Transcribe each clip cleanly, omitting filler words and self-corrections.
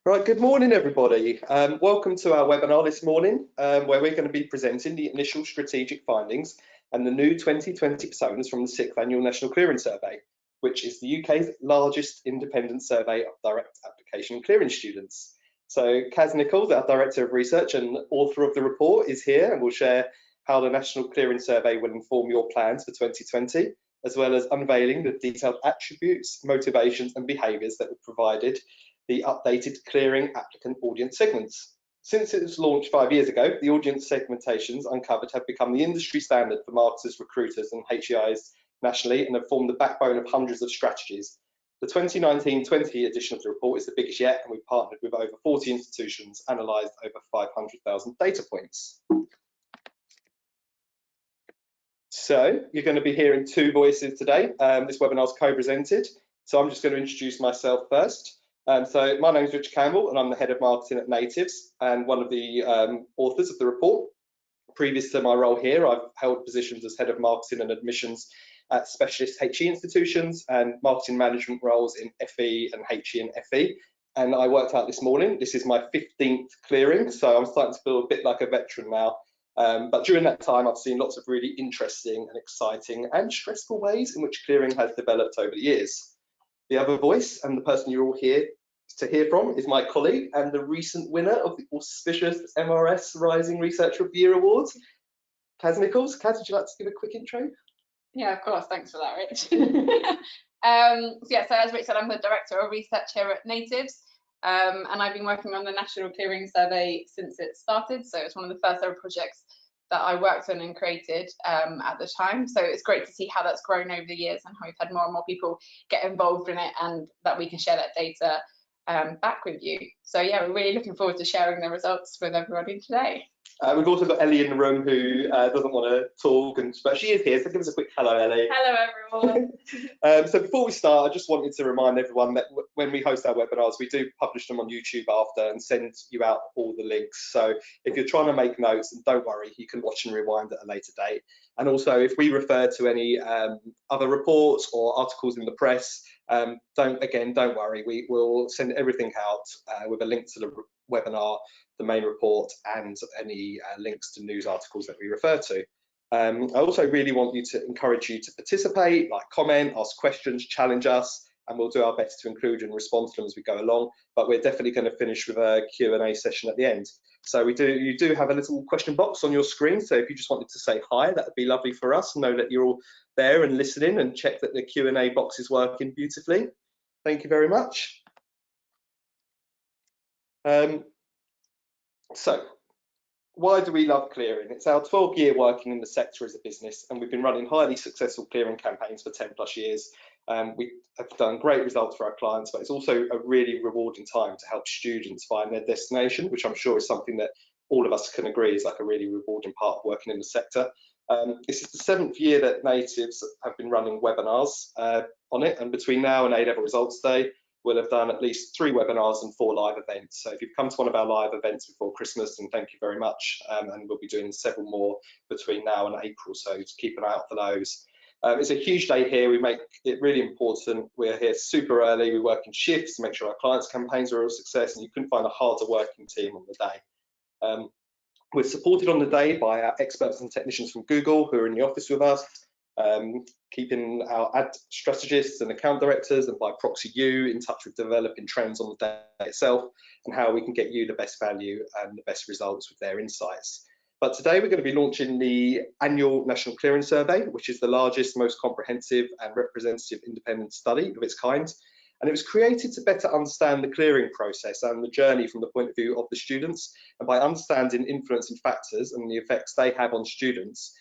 Right, good morning everybody. Welcome to our webinar this morning, where we're going to be presenting the initial strategic findings and the new 2020 personas from the 6th Annual National Clearing Survey, which is the UK's largest independent survey of direct application clearing students. So Kaz Nichols, our Director of Research and author of the report, is here and will share how the National Clearing Survey will inform your plans for 2020, as well as unveiling the detailed attributes, motivations and behaviours that were provided the updated clearing applicant audience segments. Since it was launched 5 years ago, the audience segmentations uncovered have become the industry standard for marketers, recruiters and HEIs nationally and have formed the backbone of hundreds of strategies. The 2019-20 edition of the report is the biggest yet, and we've partnered with over 40 institutions, analysed over 500,000 data points. So you're going to be hearing two voices today. This webinar is co-presented, so I'm just going to introduce myself first. So my name is Richard Campbell and I'm the Head of Marketing at Natives and one of the authors of the report. Previous to my role here, I've held positions as Head of Marketing and Admissions at specialist HE institutions and marketing management roles in FE and HE and FE. And I worked out this morning, this is my 15th clearing, so I'm starting to feel a bit like a veteran now. But during that time, I've seen lots of really interesting and exciting and stressful ways in which clearing has developed over the years. The other voice, and the person you're all here to hear from, is my colleague and the recent winner of the auspicious MRS Rising Researcher of the Year Awards, Kaz Nichols. Kaz, would you like to give a quick intro? Yeah, of course. Thanks for that, Rich. So as Rich said, I'm the Director of Research here at Natives, and I've been working on the National Clearing Survey since it started. So it's one of the first ever projects that I worked on and created at the time. So it's great to see how that's grown over the years and how we've had more and more people get involved in it and that we can share that data back with you. So yeah, we're really looking forward to sharing the results with everybody today. We've also got Ellie in the room who doesn't want to talk, but she is here, so give us a quick hello, Ellie. Hello, everyone. So before we start, I just wanted to remind everyone that when we host our webinars, we do publish them on YouTube after and send you out all the links. So if you're trying to make notes, then don't worry, you can watch and rewind at a later date. And also, if we refer to any other reports or articles in the press, don't worry, we will send everything out with a link to the webinar, the main report and any links to news articles that we refer to. I also really want to encourage you to participate, like comment, ask questions, challenge us, and we'll do our best to include and respond to them as we go along. But we're definitely going to finish with a Q&A session at the end. So you do have a little question box on your screen. So if you just wanted to say hi, that would be lovely for us. Know that you're all there and listening, and check that the Q&A box is working beautifully. Thank you very much. So why do we love clearing? It's our 12th year working in the sector as a business, and we've been running highly successful clearing campaigns for 10+ years. We have done great results for our clients, but it's also a really rewarding time to help students find their destination, which I'm sure is something that all of us can agree is like a really rewarding part of working in the sector. This is the 7th year that Natives have been running webinars on it, and between now and A-Level Results Day, we'll have done at least 3 webinars and 4 live events. So if you've come to one of our live events before Christmas, then thank you very much. And we'll be doing several more between now and April, so just keep an eye out for those. It's a huge day here. We make it really important. We're here super early. We work in shifts to make sure our clients' campaigns are a success, and you couldn't find a harder working team on the day. We're supported on the day by our experts and technicians from Google who are in the office with us, keeping our ad strategists and account directors, and by proxy you, in touch with developing trends on the day itself and how we can get you the best value and the best results with their insights. But today we're going to be launching the annual National Clearing Survey, which is the largest, most comprehensive and representative independent study of its kind. And it was created to better understand the clearing process and the journey from the point of view of the students. And by understanding influencing factors and the effects they have on students,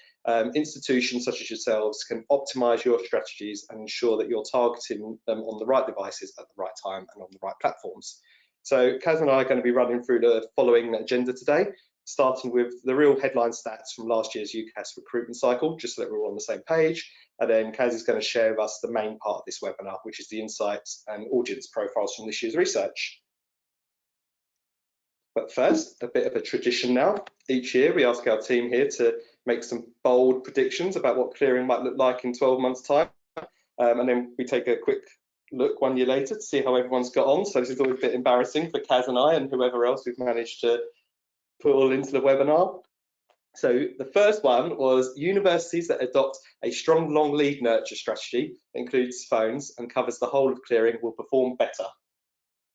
institutions such as yourselves can optimize your strategies and ensure that you're targeting them on the right devices at the right time and on the right platforms. So Kaz and I are going to be running through the following agenda today, starting with the real headline stats from last year's UCAS recruitment cycle, just so that we're all on the same page. And then Kaz is going to share with us the main part of this webinar, which is the insights and audience profiles from this year's research. But first, a bit of a tradition now. Each year we ask our team here to make some bold predictions about what clearing might look like in 12 months' time. And then we take a quick look 1 year later to see how everyone's got on. So this is always a bit embarrassing for Kaz and I and whoever else we've managed to put all into the webinar. So the first one was universities that adopt a strong long lead nurture strategy that includes phones and covers the whole of clearing will perform better.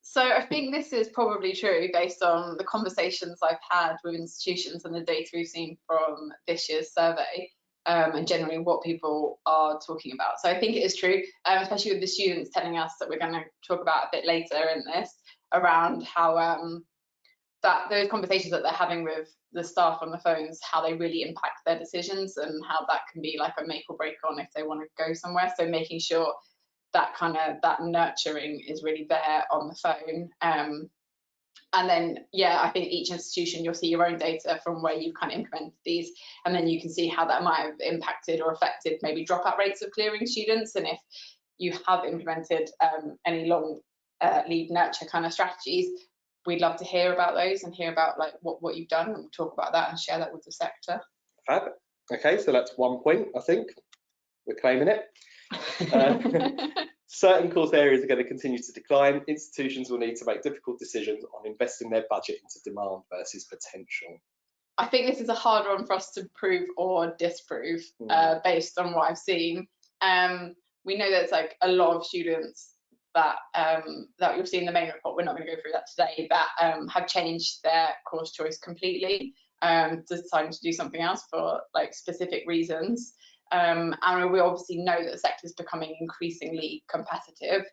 So I think this is probably true based on the conversations I've had with institutions and the data we've seen from this year's survey, and generally what people are talking about. So I think it is true, especially with the students telling us that we're going to talk about a bit later in this, around how that those conversations that they're having with the staff on the phones, how they really impact their decisions and how that can be like a make or break on if they want to go somewhere. So making sure that that nurturing is really there on the phone. And then, yeah, I think each institution, you'll see your own data from where you've kind of implemented these, and then you can see how that might have impacted or affected maybe dropout rates of clearing students. And if you have implemented any long lead nurture kind of strategies, we'd love to hear about those and hear about like what you've done, and we'll talk about that and share that with the sector. Fab. Okay, so that's 1 point, I think. We're claiming it. Certain course areas are going to continue to decline. Institutions will need to make difficult decisions on investing their budget into demand versus potential. I think this is a hard one for us to prove or disprove based on what I've seen. We know there's like a lot of students that that you'll see in the main report, we're not going to go through that today, that have changed their course choice completely, deciding to do something else for like specific reasons. And we obviously know that the sector is becoming increasingly competitive,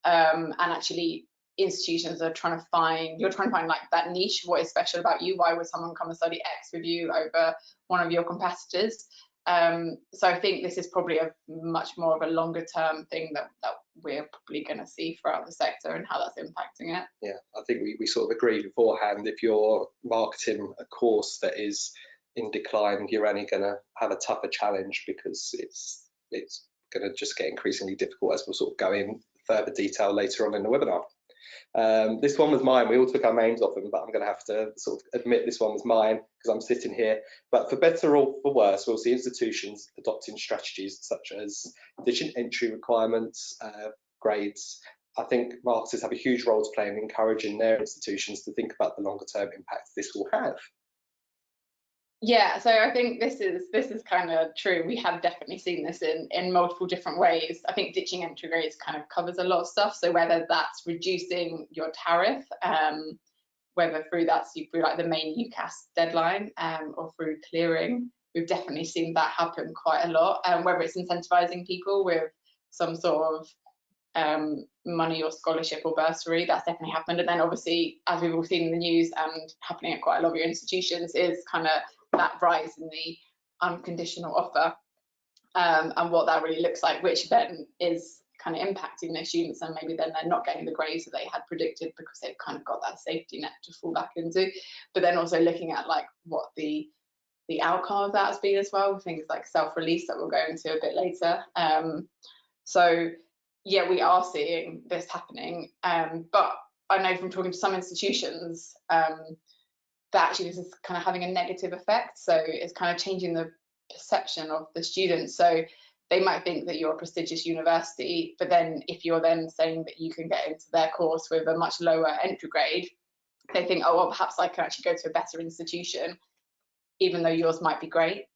and actually institutions are trying to find like that niche. What is special about you? Why would someone come and study X with you over one of your competitors? So I think this is probably a much more of a longer term thing that we're probably going to see throughout the sector and how that's impacting it. Yeah, I think we sort of agreed beforehand, if you're marketing a course that is in decline, you're only going to have a tougher challenge, because it's going to just get increasingly difficult, as we'll sort of go in further detail later on in the webinar. This one was mine. We all took our names off them, but I'm going to have to sort of admit this one was mine because I'm sitting here. But for better or for worse, we'll see institutions adopting strategies such as ditching entry requirements, grades. I think marketers have a huge role to play in encouraging their institutions to think about the longer term impact this will have. Yeah, so I think this is kind of true. We have definitely seen this in multiple different ways. I think ditching entry grades kind of covers a lot of stuff. So whether that's reducing your tariff, whether through like the main UCAS deadline, or through clearing, we've definitely seen that happen quite a lot. Whether it's incentivizing people with some sort of money or scholarship or bursary, that's definitely happened. And then obviously, as we've all seen in the news and happening at quite a lot of your institutions, is kind of that rise in the unconditional offer, and what that really looks like, which then is kind of impacting their students, and maybe then they're not getting the grades that they had predicted because they've kind of got that safety net to fall back into. But then also looking at like what the outcome of that has been as well, things like self-release that we'll go into a bit later. So yeah, we are seeing this happening, but I know from talking to some institutions that actually this is kind of having a negative effect. So it's kind of changing the perception of the students. So they might think that you're a prestigious university, but then if you're then saying that you can get into their course with a much lower entry grade, they think, oh, well, perhaps I can actually go to a better institution, even though yours might be great.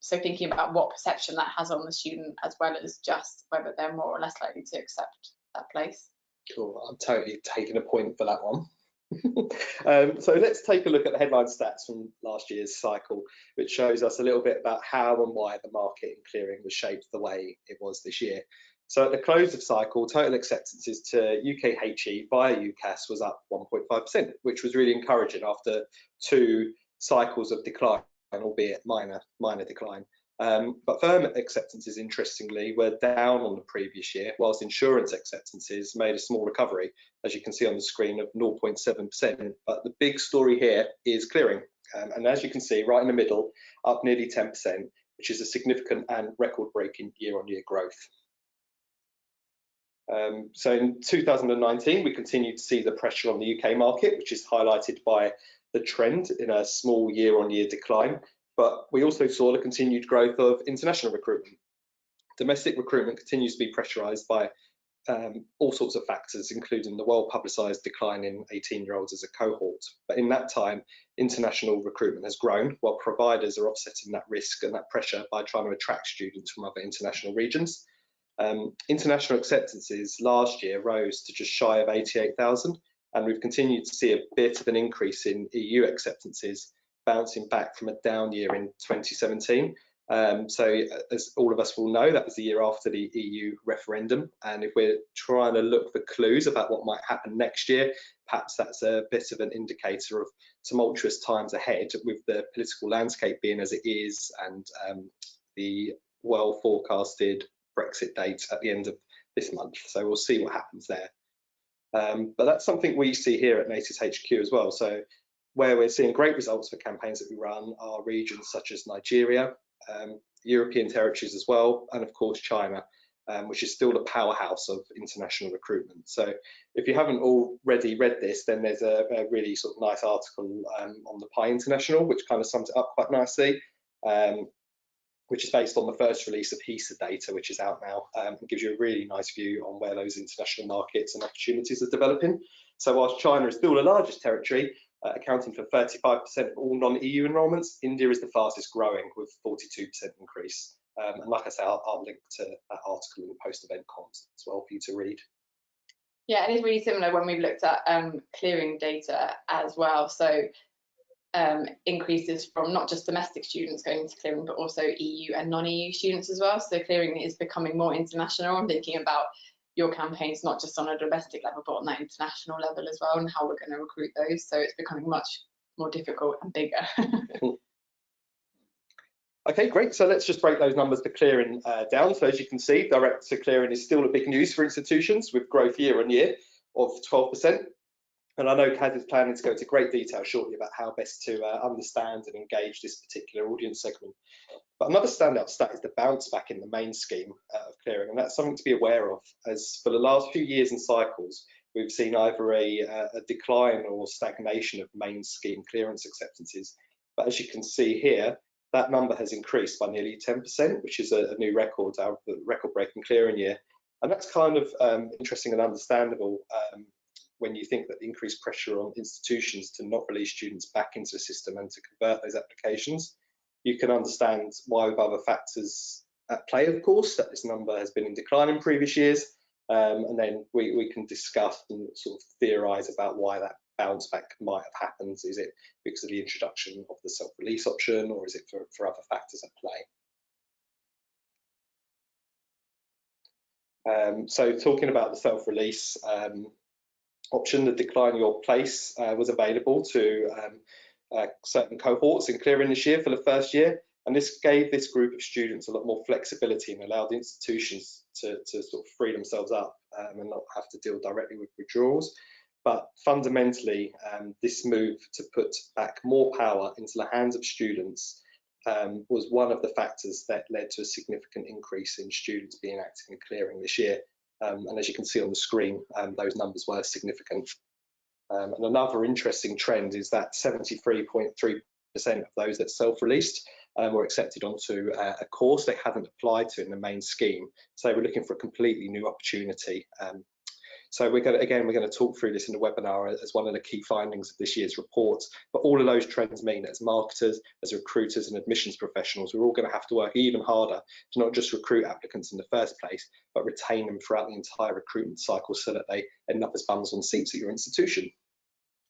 So thinking about what perception that has on the student, as well as just whether they're more or less likely to accept that place. Cool, I'm totally taking a point for that one. So let's take a look at the headline stats from last year's cycle, which shows us a little bit about how and why the market in clearing was shaped the way it was this year. So at the close of cycle, total acceptances to UKHE via UCAS was up 1.5%, which was really encouraging after 2 cycles of decline, albeit minor decline. But firm acceptances, interestingly, were down on the previous year, whilst insurance acceptances made a small recovery, as you can see on the screen, of 0.7%. But the big story here is clearing. And as you can see, right in the middle, up nearly 10%, which is a significant and record-breaking year-on-year growth. So in 2019, we continued to see the pressure on the UK market, which is highlighted by the trend in a small year-on-year decline. But we also saw the continued growth of international recruitment. Domestic recruitment continues to be pressurised by all sorts of factors, including the well-publicised decline in 18-year-olds as a cohort. But in that time, international recruitment has grown, while providers are offsetting that risk and that pressure by trying to attract students from other international regions. International acceptances last year rose to just shy of 88,000, and we've continued to see a bit of an increase in EU acceptances, bouncing back from a down year in 2017. So as all of us will know, that was the year after the EU referendum, and if we're trying to look for clues about what might happen next year, perhaps that's a bit of an indicator of tumultuous times ahead, with the political landscape being as it is, and the well forecasted Brexit date at the end of this month. So we'll see what happens there. But that's something we see here at Natives HQ as well. So where we're seeing great results for campaigns that we run are regions such as Nigeria, European territories as well, and of course China, which is still the powerhouse of international recruitment. So if you haven't already read this, then there's a really sort of nice article on the PI International, which kind of sums it up quite nicely, which is based on the first release of HESA data, which is out now, and gives you a really nice view on where those international markets and opportunities are developing. So whilst China is still the largest territory, accounting for 35% of all non-EU enrolments, India is the fastest growing with 42% increase. And like I say, I'll link to that article in the post-event comms as well for you to read. Yeah, and it's really similar when we've looked at clearing data as well. So increases from not just domestic students going into clearing, but also EU and non-EU students as well. So clearing is becoming more international and thinking about your campaigns not just on a domestic level, but on that international level as well, and how we're going to recruit those. So it's becoming much more difficult and bigger. Okay, great. So let's just break those numbers for clearing down. So as you can see, direct to clearing is still a big news for institutions, with growth year on year of 12%. And I know Kaz is planning to go into great detail shortly about how best to understand and engage this particular audience segment. But another standout stat is the bounce back in the main scheme of clearing, and that's something to be aware of, as for the last few years and cycles, we've seen either a decline or stagnation of main scheme clearance acceptances. But as you can see here, that number has increased by nearly 10%, which is a new record, our record-breaking clearing year. And that's kind of interesting and understandable when you think that the increased pressure on institutions to not release students back into the system and to convert those applications. You can understand why, with other factors at play, of course, that this number has been in decline in previous years. And then we can discuss and sort of theorise about why that bounce back might have happened. Is it because of the introduction of the self-release option, or is it for other factors at play? So talking about the self-release option, the decline your place was available to certain cohorts in clearing this year for the first year, and this gave this group of students a lot more flexibility and allowed the institutions to sort of free themselves up and not have to deal directly with withdrawals. But fundamentally, this move to put back more power into the hands of students was one of the factors that led to a significant increase in students being active in clearing this year. And as you can see on the screen, those numbers were significant. And another interesting trend is that 73.3% of those that self-released were accepted onto a course they hadn't applied to in the main scheme. So we're looking for a completely new opportunity. So we're going to talk through this in the webinar as one of the key findings of this year's report. But all of those trends mean that as marketers, as recruiters and admissions professionals, we're all going to have to work even harder to not just recruit applicants in the first place, but retain them throughout the entire recruitment cycle so that they end up as bums on seats at your institution.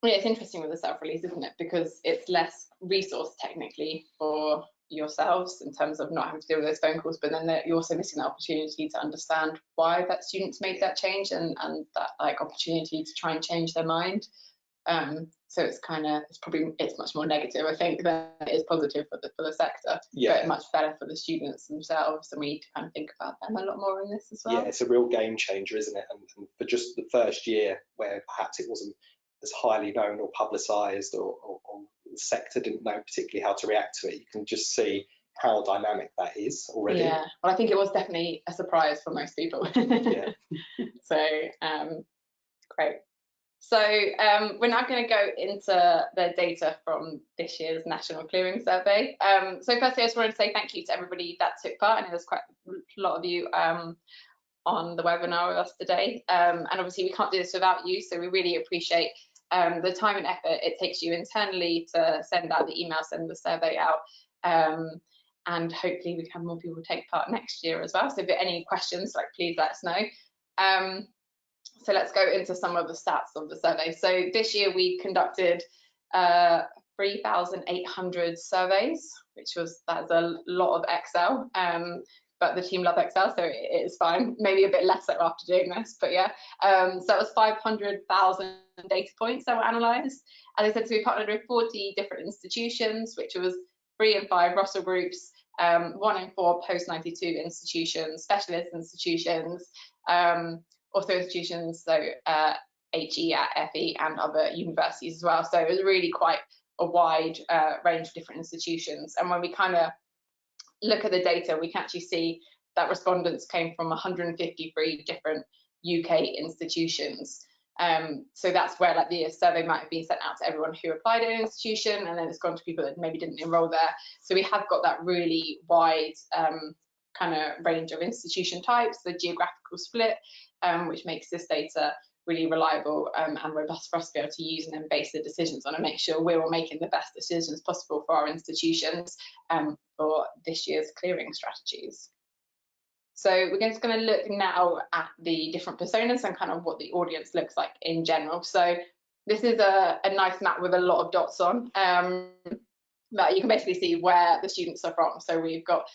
Yeah, it's interesting with the self-release, isn't it? Because it's less resource technically for yourselves in terms of not having to deal with those phone calls, but then you're also missing the opportunity to understand why that student's made that change and that like opportunity to try and change their mind. So it's much more negative, I think, than it is positive for the sector. Yeah, but much better for the students themselves, and we need to kind of think about them a lot more in this as well. Yeah, it's a real game changer, isn't it? And for just the first year, where perhaps it wasn't as highly known or publicised, or the sector didn't know particularly how to react to it, you can just see how dynamic that is already. Yeah, well, I think it was definitely a surprise for most people. Yeah. So great. So we're now going to go into the data from this year's National Clearing Survey. So firstly, I just wanted to say thank you to everybody that took part. I know there's quite a lot of you on the webinar with us today. And obviously we can't do this without you, so we really appreciate the time and effort it takes you internally to send out the email, send the survey out, and hopefully we can have more people take part next year as well. So if there are any questions, like, please let us know. So let's go into some of the stats of the survey. So this year we conducted 3,800 surveys, that's a lot of Excel, but the team love Excel, so it is fine. Maybe a bit less so after doing this, but yeah. So that was 500,000 data points that were analysed. As I said, so we partnered with 40 different institutions, which was 3 and 5 Russell groups, 1 and 4 post-92 institutions, specialist institutions, also institutions, so HE at FE and other universities as well. So it was really quite a wide range of different institutions. And when we kind of look at the data, we can actually see that respondents came from 153 different UK institutions. So that's where, like, the survey might have been sent out to everyone who applied at an institution, and then it's gone to people that maybe didn't enroll there. So we have got that really wide kind of range of institution types, the geographical split, which makes this data really reliable and robust for us to be able to use and then base the decisions on and make sure we're all making the best decisions possible for our institutions for this year's clearing strategies. So we're just going to look now at the different personas and kind of what the audience looks like in general. So this is a nice map with a lot of dots on, but you can basically see where the students are from. So we've got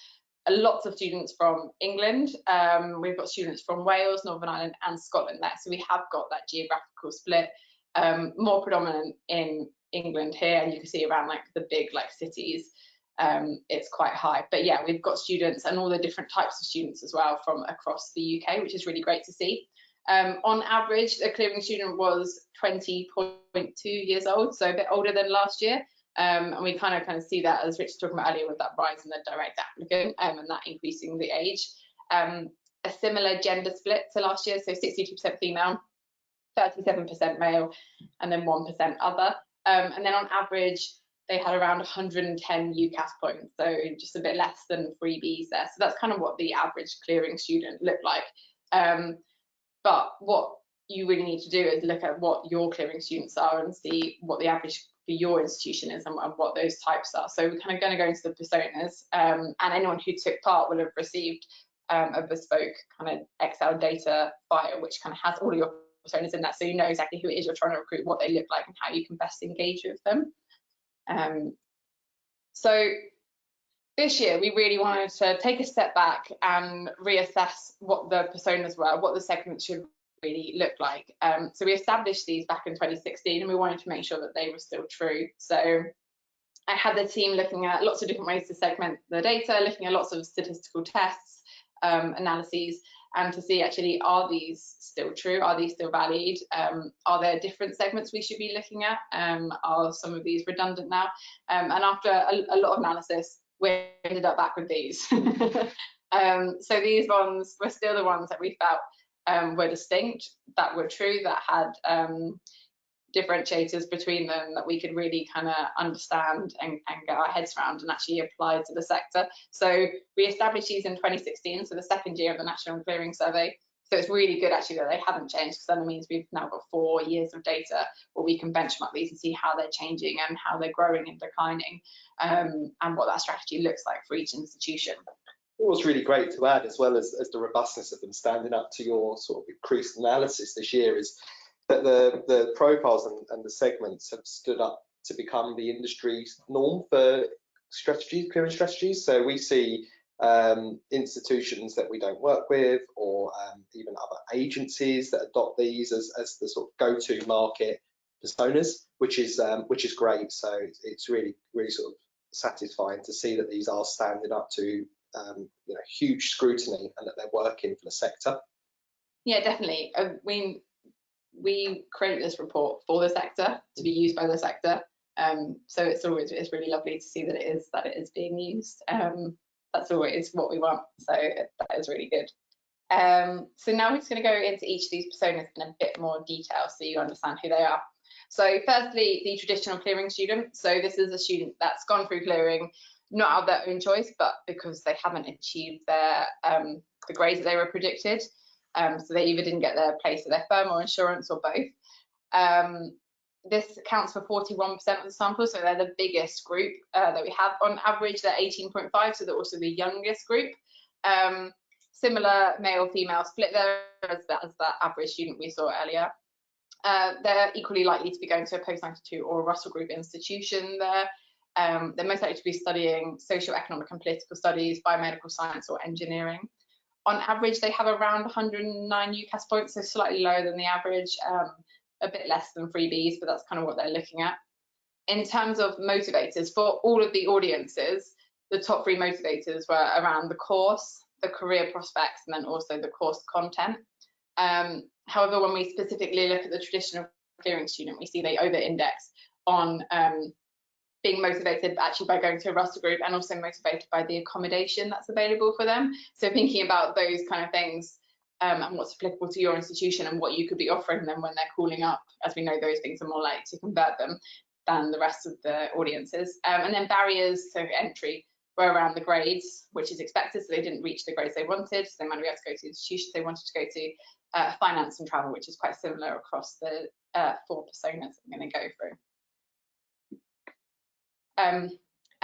lots of students from England, we've got students from Wales, Northern Ireland and Scotland there. So we have got that geographical split, more predominant in England here, and you can see around like the big like cities, it's quite high. But yeah, we've got students and all the different types of students as well from across the UK, which is really great to see. On average, a clearing student was 20.2 years old, so a bit older than last year. And we kind of see that, as Rich was talking about earlier, with that rise in the direct applicant and that increasing the age. A similar gender split to last year, so 62% female, 37% male, and then 1% other. And then on average, they had around 110 UCAS points, so just a bit less than freebies there. So that's kind of what the average clearing student looked like. But what you really need to do is look at what your clearing students are and see what the average for your institution is and what those types are. So we're kind of going to go into the personas, and anyone who took part will have received a bespoke kind of Excel data file, which kind of has all of your personas in that, so you know exactly who it is you're trying to recruit, what they look like, and how you can best engage with them. So this year we really wanted to take a step back and reassess what the personas were, what the segments should really look like. So we established these back in 2016, and we wanted to make sure that they were still true. So I had the team looking at lots of different ways to segment the data, looking at lots of statistical tests, analyses, and to see actually, are these still true? Are these still valid? Are there different segments we should be looking at? Are some of these redundant now? And after a lot of analysis, we ended up back with these. So these ones were still the ones that we felt were distinct, that were true, that had differentiators between them that we could really kind of understand and get our heads around and actually apply to the sector. So we established these in 2016, so the second year of the National Clearing Survey. So it's really good actually that they haven't changed, because then it means we've now got 4 years of data where we can benchmark these and see how they're changing and how they're growing and declining, and what that strategy looks like for each institution. What's really great to add, as well as the robustness of them standing up to your sort of increased analysis this year, is that the profiles and the segments have stood up to become the industry's norm for strategies, clearing strategies. So we see institutions that we don't work with, or even other agencies that adopt these as the sort of go-to market personas, which is great. So it's really sort of satisfying to see that these are standing up to huge scrutiny and that they're working for the sector. Yeah, definitely. We created this report for the sector to be used by the sector, so it's really lovely to see that it is being used. That's always what we want, so that is really good. So now we're just going to go into each of these personas in a bit more detail so you understand who they are. So firstly, the traditional clearing student. So this is a student that's gone through clearing not of their own choice, but because they haven't achieved their the grades that they were predicted. So they either didn't get their place at their firm or insurance or both. This accounts for 41% of the sample, so they're the biggest group that we have. On average, they're 18.5, so they're also the youngest group. Similar male-female split there as that average student we saw earlier. They're equally likely to be going to a post-92 or a Russell Group institution there. They're most likely to be studying social, economic and political studies, biomedical science or engineering. On average, they have around 109 UCAS points, so slightly lower than the average, a bit less than freebies, but that's kind of what they're looking at. In terms of motivators, for all of the audiences, the top 3 motivators were around the course, the career prospects, and then also the course content. However, when we specifically look at the traditional clearing student, we see they over-index on being motivated actually by going to a Russell Group, and also motivated by the accommodation that's available for them. So thinking about those kind of things and what's applicable to your institution and what you could be offering them when they're calling up, as we know those things are more likely to convert them than the rest of the audiences. And then barriers to entry were around the grades, which is expected, so they didn't reach the grades they wanted, so they might be able to go to the institutions they wanted to go to. Finance and travel, which is quite similar across the 4 personas I'm going to go through.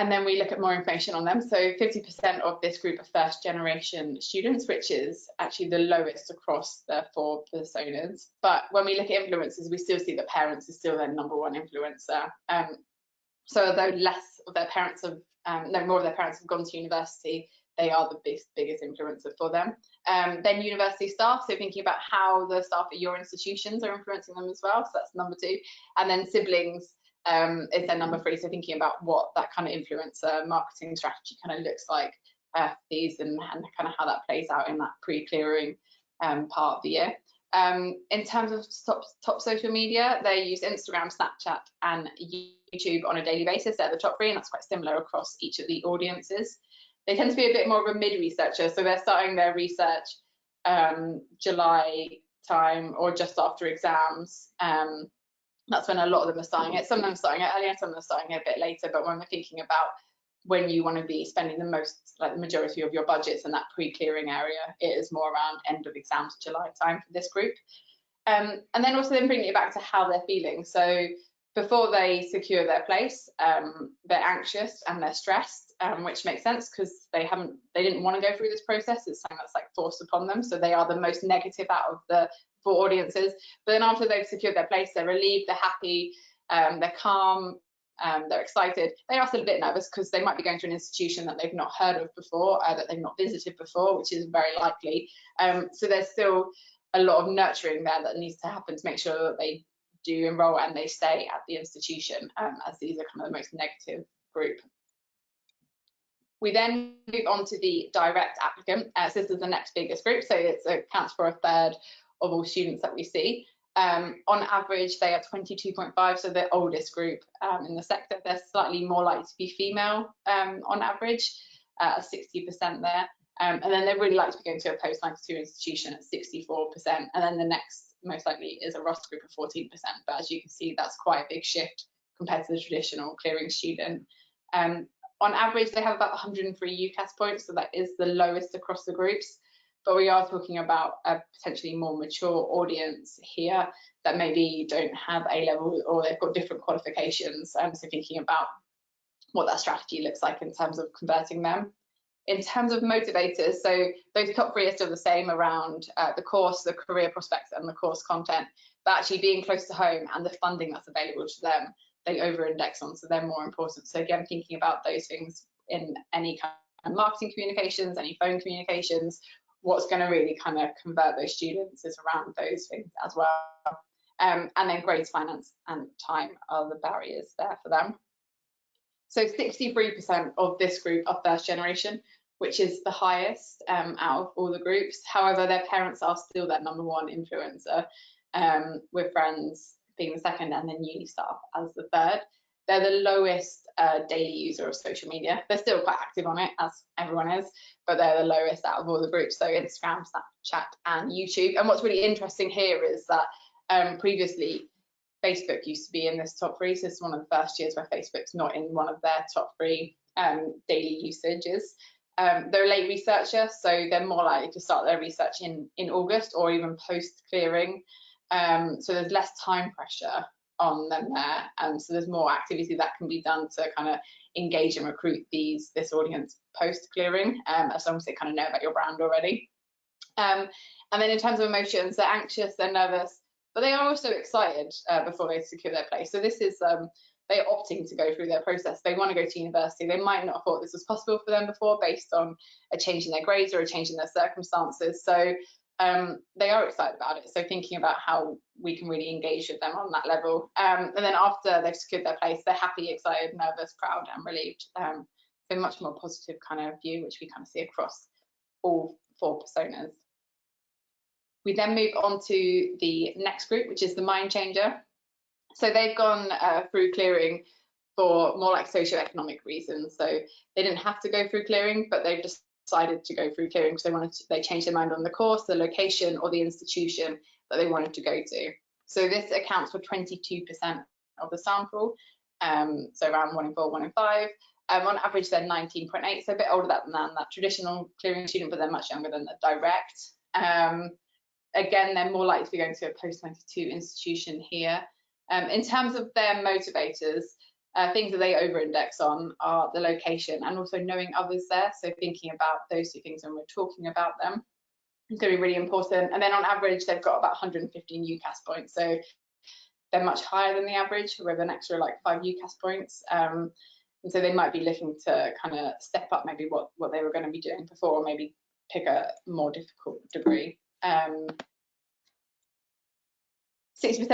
And then we look at more information on them. So 50% of this group are first generation students, which is actually the lowest across the 4 personas. But when we look at influencers, we still see that parents is still their #1 influencer. So although less of their parents have, more of their parents have gone to university, they are the biggest influencer for them. Then university staff, so thinking about how the staff at your institutions are influencing them as well, so that's #2. And then siblings is their #3, so thinking about what that kind of influencer marketing strategy kind of looks like for these, and kind of how that plays out in that pre-clearing part of the year. In terms of top social media, they use Instagram, Snapchat and YouTube on a daily basis. They're the top 3, and that's quite similar across each of the audiences. They tend to be a bit more of a mid-researcher, so they're starting their research July time or just after exams. That's when a lot of them are starting it. Some of them are starting it earlier, some of them are starting it a bit later, but when we're thinking about when you want to be spending the most, like the majority of your budgets in that pre-clearing area, it is more around end of exams, July time for this group. And then also then bringing it back to how they're feeling. So before they secure their place, they're anxious and they're stressed, which makes sense because they didn't want to go through this process. It's something that's like forced upon them. So they are the most negative out of the 4 audiences. But then after they've secured their place, they're relieved, they're happy, they're calm, they're excited. They are still a bit nervous because they might be going to an institution that they've not heard of before, that they've not visited before, which is very likely. So there's still a lot of nurturing there that needs to happen to make sure that they do enroll and they stay at the institution, as these are kind of the most negative group. We then move on to the direct applicant. So this is the next biggest group, so it accounts for 1/3 of all students that we see. On average, they are 22.5, so the oldest group in the sector. They're slightly more likely to be female on average, 60% there. And then they really like to be going to a post-92 institution at 64%. And then the next most likely is a Russell Group of 14%. But as you can see, that's quite a big shift compared to the traditional clearing student. On average, they have about 103 UCAS points, so that is the lowest across the groups. But we are talking about a potentially more mature audience here that maybe don't have A-level or they've got different qualifications. So thinking about what that strategy looks like in terms of converting them. In terms of motivators, so those top 3 are still the same around the course, the career prospects and the course content, but actually being close to home and the funding that's available to them, they over-index on, so they're more important. So again, thinking about those things in any kind of marketing communications, any phone communications, what's going to really kind of convert those students is around those things as well. And then grades, finance and time are the barriers there for them. So 63% of this group are first generation, which is the highest out of all the groups. However, their parents are still their #1 influencer, with friends being the second and then uni staff as the third. They're the lowest daily user of social media. They're still quite active on it, as everyone is, but they're the lowest out of all the groups. So Instagram, Snapchat and YouTube. And what's really interesting here is that previously Facebook used to be in this top 3. So this is one of the first years where Facebook's not in one of their top 3 daily usages. They're a late researcher, so they're more likely to start their research in August or even post clearing. So there's less time pressure on them there, and so there's more activity that can be done to kind of engage and recruit this audience post clearing, as long as they kind of know about your brand already. And then in terms of emotions, they're anxious, they're nervous, but they are also excited before they secure their place. So this is they're opting to go through their process. They want to go to university. They might not have thought this was possible for them before, based on a change in their grades or a change in their circumstances. So they are excited about it. So thinking about how we can really engage with them on that level. And then after they've secured their place, they're happy, excited, nervous, proud, and relieved. So much more positive kind of view, which we kind of see across all 4 personas. We then move on to the next group, which is the mind changer. So they've gone through clearing for more like socioeconomic reasons. So they didn't have to go through clearing, but they've decided to go through clearing because they changed their mind on the course, the location, or the institution that they wanted to go to. So this accounts for 22% of the sample. So around 1 in 4, 1 in 5. On average, they're 19.8, so a bit older than that traditional clearing student, but they're much younger than the direct. Again, they're more likely to be going to a post-92 institution here. In terms of their motivators, things that they over-index on are the location and also knowing others there. So thinking about those 2 things when we're talking about them, it's going to be really important. And then on average, they've got about 115 UCAS points. So they're much higher than the average, with an extra like 5 UCAS points. And so they might be looking to kind of step up maybe what they were going to be doing before, or maybe pick a more difficult degree. 60%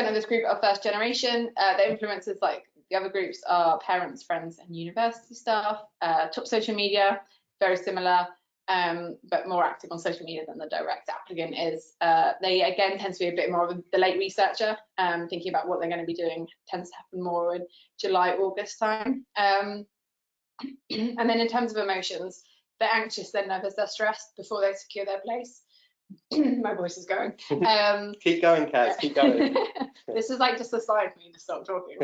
of this group are first generation. The influencers, like the other groups, are parents, friends, and university staff. Top social media, very similar, but more active on social media than the direct applicant is. They again tend to be a bit more of the late researcher, thinking about what they're going to be doing tends to happen more in July, August time. And then in terms of emotions, they're anxious, they're nervous, they're stressed before they secure their place. My voice is going. Keep going, Kaz, keep going. This is like just a sign for me to stop talking.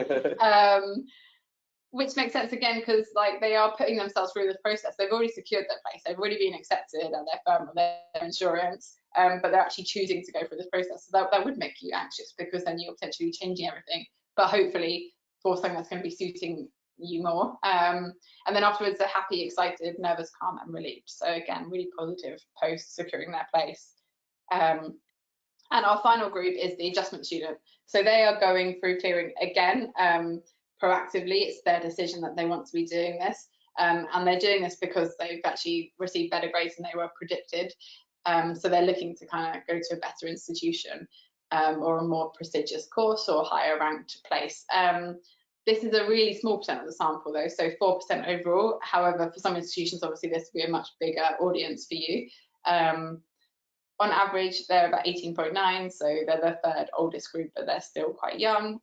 Which makes sense again, because like they are putting themselves through this process. They've already secured their place, they've already been accepted at their firm or their insurance, but they're actually choosing to go through this process. So that would make you anxious, because then you're potentially changing everything, but hopefully for something that's going to be suiting you more. And then afterwards, they're happy, excited, nervous, calm, and relieved. So again, really positive post securing their place. And our final group is the adjustment student. So they are going through clearing again, proactively. It's their decision that they want to be doing this. And they're doing this because they've actually received better grades than they were predicted. So they're looking to kind of go to a better institution, or a more prestigious course, or higher ranked place. This is a really small percent of the sample though, so 4% overall. However, for some institutions, obviously this will be a much bigger audience for you. On average, they're about 18.9, so they're the 3rd oldest group, but they're still quite young.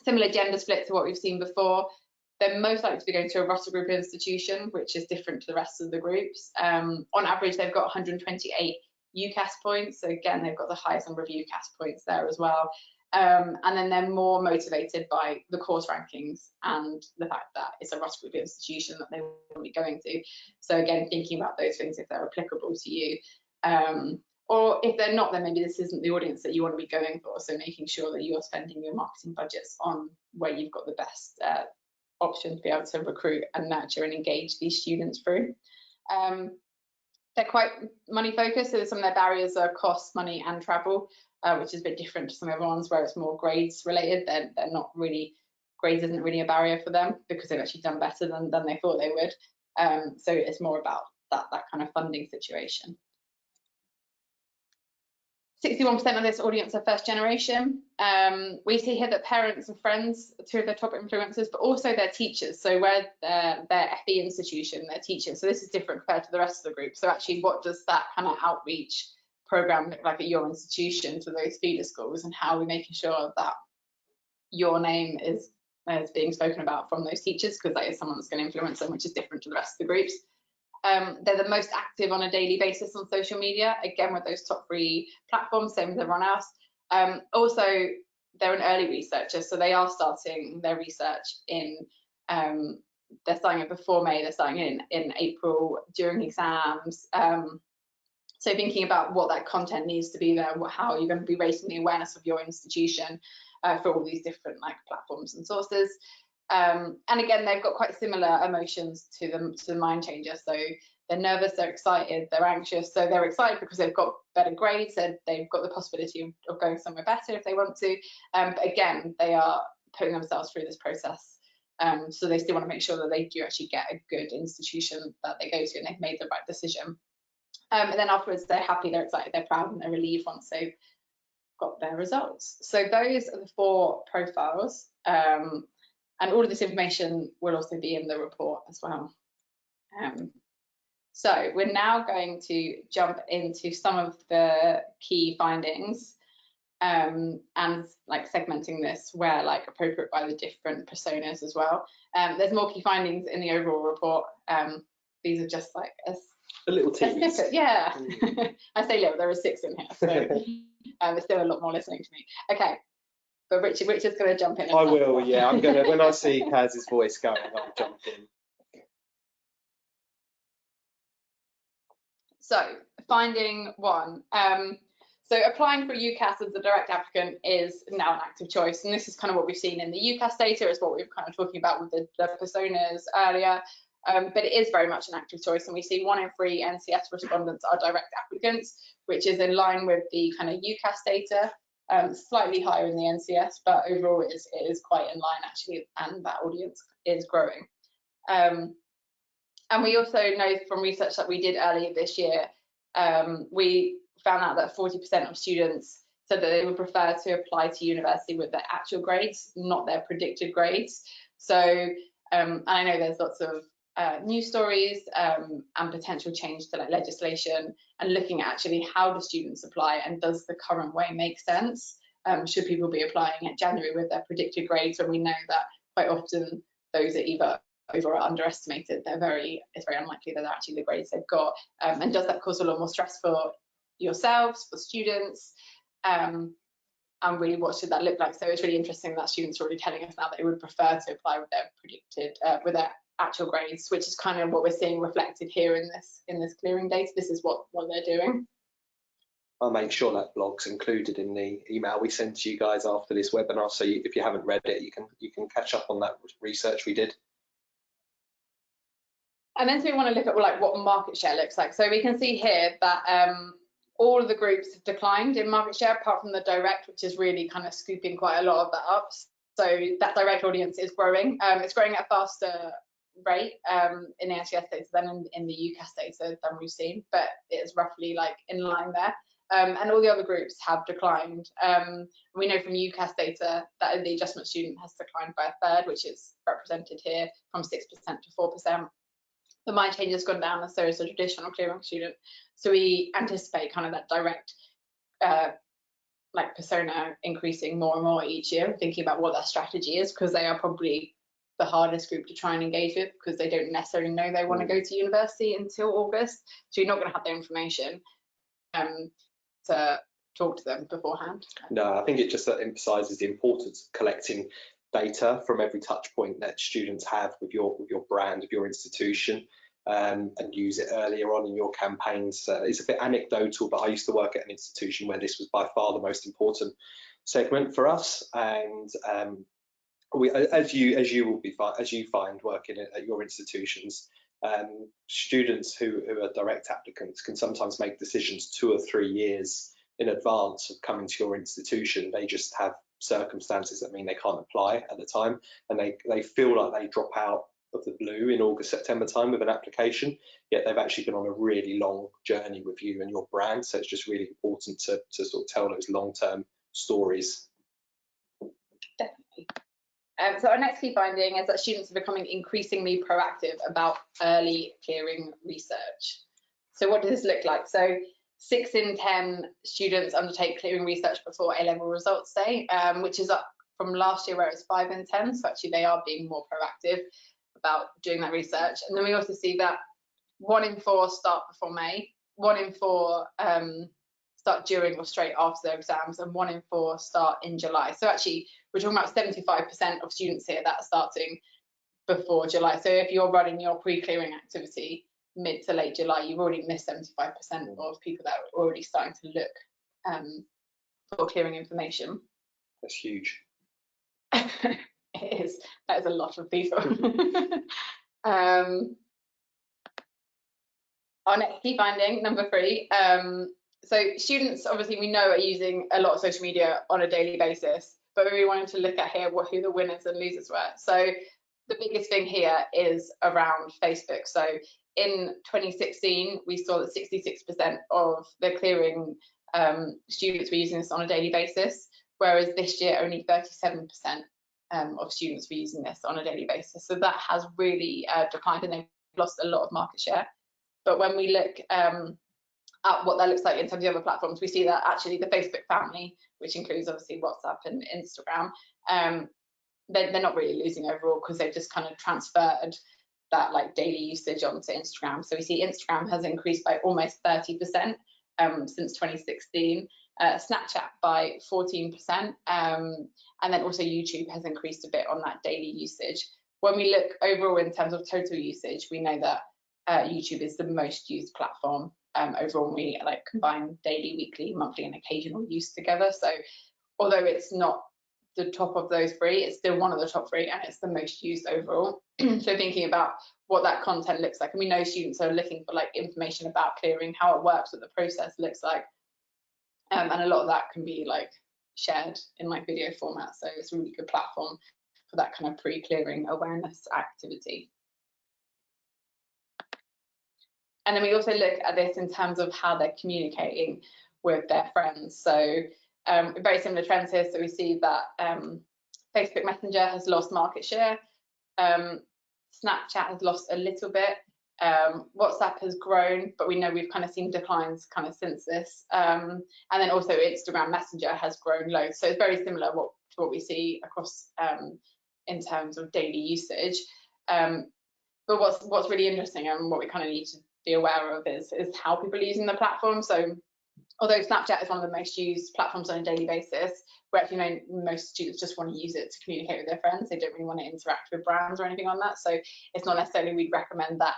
Similar gender split to what we've seen before. They're most likely to be going to a Russell Group institution, which is different to the rest of the groups. On average, they've got 128 UCAS points, so again, they've got the highest number of UCAS points there as well. And then they're more motivated by the course rankings and the fact that it's a Russell Group institution that they will be going to. So again, thinking about those things if they're applicable to you. Or if they're not, then maybe this isn't the audience that you want to be going for. So making sure that you're spending your marketing budgets on where you've got the best option to be able to recruit and nurture and engage these students through. They're quite money focused, so some of their barriers are cost, money, and travel, which is a bit different to some of the ones where it's more grades related. They're not really, grades isn't really a barrier for them because they've actually done better than they thought they would. So it's more about that kind of funding situation. 61% of this audience are first generation. We see here that parents and friends are 2 of their top influencers, but also their teachers. So where their FE institution, their teachers. So this is different compared to the rest of the group. So actually, what does that kind of outreach program look like at your institution to those feeder schools, and how are we making sure that your name is being spoken about from those teachers, because that is someone that's going to influence them, which is different to the rest of the groups. They're the most active on a daily basis on social media, again with those top 3 platforms, same as everyone else. Also, they're an early researcher, so they are starting their research in they're starting it before May, they're starting in April during exams. So thinking about what that content needs to be there, how you're going to be raising the awareness of your institution for all these different like platforms and sources. And again, they've got quite similar emotions to the mind changer. So they're nervous, they're excited, they're anxious. So they're excited because they've got better grades, they've got the possibility of going somewhere better if they want to. But again, they are putting themselves through this process. So they still want to make sure that they do actually get a good institution that they go to and they've made the right decision. And then afterwards, they're happy, they're excited, they're proud, and they're relieved once they've got their results. So those are the 4 profiles. And all of this information will also be in the report as well. So we're now going to jump into some of the key findings and like segmenting this where like appropriate by the different personas as well. There's more key findings in the overall report. These are just like a little tease. Yeah. I say little, there are 6 in here, so there's still a lot more listening to me. Okay, but Richard's going to jump in. I will, yeah. I'm going to, when I see Kaz's voice going, I'll jump in. So, finding 1. So applying for UCAS as a direct applicant is now an active choice, and this is kind of what we've seen in the UCAS data, is what we were kind of talking about with the personas earlier. But it is very much an active choice, and we see 1 in 3 NCS respondents are direct applicants, which is in line with the kind of UCAS data, slightly higher in the NCS, but overall it is quite in line actually, and that audience is growing. And we also know from research that we did earlier this year, we found out that 40% of students said that they would prefer to apply to university with their actual grades, not their predicted grades. So I know there's lots of news stories and potential change to like legislation, and looking at actually how do students apply and does the current way make sense? Should people be applying in January with their predicted grades when we know that quite often those are either over or underestimated? It's very unlikely that they're actually the grades they've got. And does that cause a lot more stress for yourselves, for students? And really, what should that look like? So it's really interesting that students are already telling us now that they would prefer to apply with their predicted, with their actual grades, which is kind of what we're seeing reflected here in this clearing data. This is what they're doing. I'll make sure that blog's included in the email we send to you guys after this webinar, so if you haven't read it, you can catch up on that research we did. And then so we want to look at like what market share looks like. So we can see here that all of the groups have declined in market share, apart from the direct, which is really kind of scooping quite a lot of that up. So that direct audience is growing. It's growing at a faster rate in the NCS data than in the UCAS data than we've seen, but it's roughly like in line there. And all the other groups have declined. We know from UCAS data that the adjustment student has declined by a third, which is represented here, from 6% to 4%. The mind change has gone down, and so is the traditional clearing student. So we anticipate kind of that direct like persona increasing more and more each year, thinking about what their strategy is, because they are probably the hardest group to try and engage with, because they don't necessarily know they want to go to university until August. So you're not going to have their information to talk to them beforehand. No, I think it just emphasises the importance of collecting data from every touch point that students have with your brand, of your institution, and use it earlier on in your campaigns. It's a bit anecdotal, but I used to work at an institution where this was by far the most important segment for us, and as you find working at your institutions, students who are direct applicants can sometimes make decisions 2 or 3 years in advance of coming to your institution. They just have circumstances that mean they can't apply at the time, and they feel like they drop out of the blue in August, September time with an application, yet they've actually been on a really long journey with you and your brand. So it's just really important to sort of tell those long-term stories. Definitely. So our next key finding is that students are becoming increasingly proactive about early clearing research. So what does this look like? So 6 in 10 students undertake clearing research before A-level results day, which is up from last year where it was 5 in 10. So actually they are being more proactive about doing that research. And then we also see that 1 in 4 start before May, 1 in 4 start during or straight after their exams, and 1 in 4 start in July. So actually we're talking about 75% of students here that are starting before July. So if you're running your pre-clearing activity mid to late July, you've already missed 75% of people that are already starting to look for clearing information. That's huge. It is. That is a lot of people. Our next key finding, number 3. So students, obviously, we know are using a lot of social media on a daily basis, but we wanted to look at here who the winners and losers were. So the biggest thing here is around Facebook. So in 2016, we saw that 66% of the clearing students were using this on a daily basis, whereas this year only 37% of students were using this on a daily basis. So that has really declined, and they've lost a lot of market share. But when we look at what that looks like in terms of other platforms, we see that actually the Facebook family, which includes obviously WhatsApp and Instagram, they're not really losing overall, because they've just kind of transferred that like daily usage onto Instagram. So we see Instagram has increased by almost 30% since 2016, Snapchat by 14%, and then also YouTube has increased a bit on that daily usage. When we look overall in terms of total usage, we know that YouTube is the most used platform overall. We like combine daily, weekly, monthly, and occasional use together. So although it's not the top of those 3, it's still one of the top 3, and it's the most used overall. So thinking about what that content looks like, and we know students are looking for like information about clearing, how it works, what the process looks like, and a lot of that can be like shared in like video format. So it's a really good platform for that kind of pre-clearing awareness activity. And then we also look at this in terms of how they're communicating with their friends. So very similar trends here. So we see that Facebook Messenger has lost market share. Snapchat has lost a little bit. WhatsApp has grown, but we know we've kind of seen declines kind of since this. And then also Instagram Messenger has grown loads. So it's very similar to what we see across in terms of daily usage. But what's really interesting, and what we kind of need to be aware of, is how people are using the platform. So although Snapchat is one of the most used platforms on a daily basis, we actually know most students just want to use it to communicate with their friends. They don't really want to interact with brands or anything on that. So it's not necessarily we'd recommend that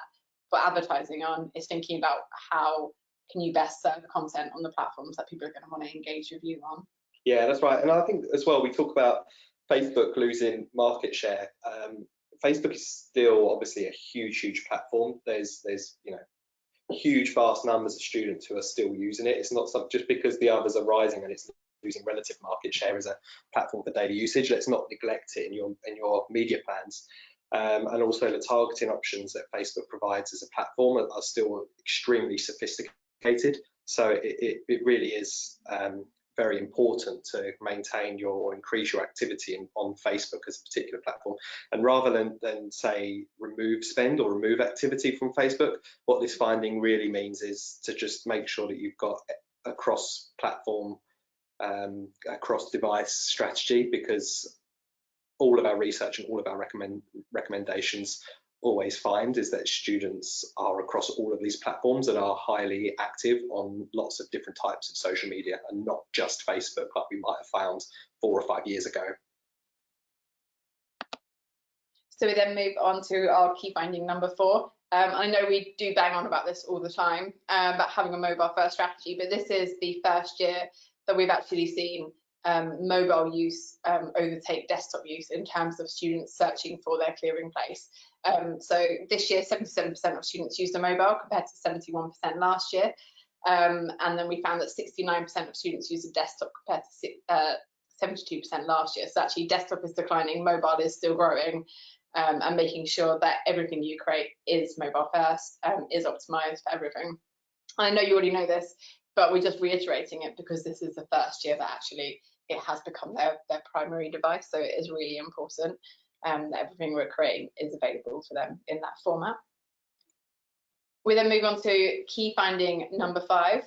for advertising on. It's thinking about how can you best serve content on the platforms that people are going to want to engage with you on. Yeah, that's right. And I think as well, we talk about Facebook losing market share. Facebook is still obviously a huge platform. There's huge vast numbers of students who are still using it. It's not just because the others are rising and it's losing relative market share as a platform for daily usage. Let's not neglect it in your media plans. And also the targeting options that Facebook provides as a platform are still extremely sophisticated. So it really is very important to maintain or increase your activity on Facebook as a particular platform. And rather than say remove spend or remove activity from Facebook, what this finding really means is to just make sure that you've got a cross-platform, cross-device strategy, because all of our research and all of our recommendations always find is that students are across all of these platforms and are highly active on lots of different types of social media, and not just Facebook like we might have found 4 or 5 years ago. So we then move on to our key finding number 4. I know we do bang on about this all the time, about having a mobile first strategy, but this is the first year that we've actually seen mobile use overtake desktop use in terms of students searching for their clearing place. So this year 77% of students used a mobile compared to 71% last year, and then we found that 69% of students use a desktop compared to 72% last year. So actually desktop is declining, mobile is still growing, and making sure that everything you create is mobile first, is optimized for everything. I know you already know this, but we're just reiterating it because this is the first year that actually it has become their primary device. So it is really important that everything we're creating is available for them in that format. We then move on to key finding number 5.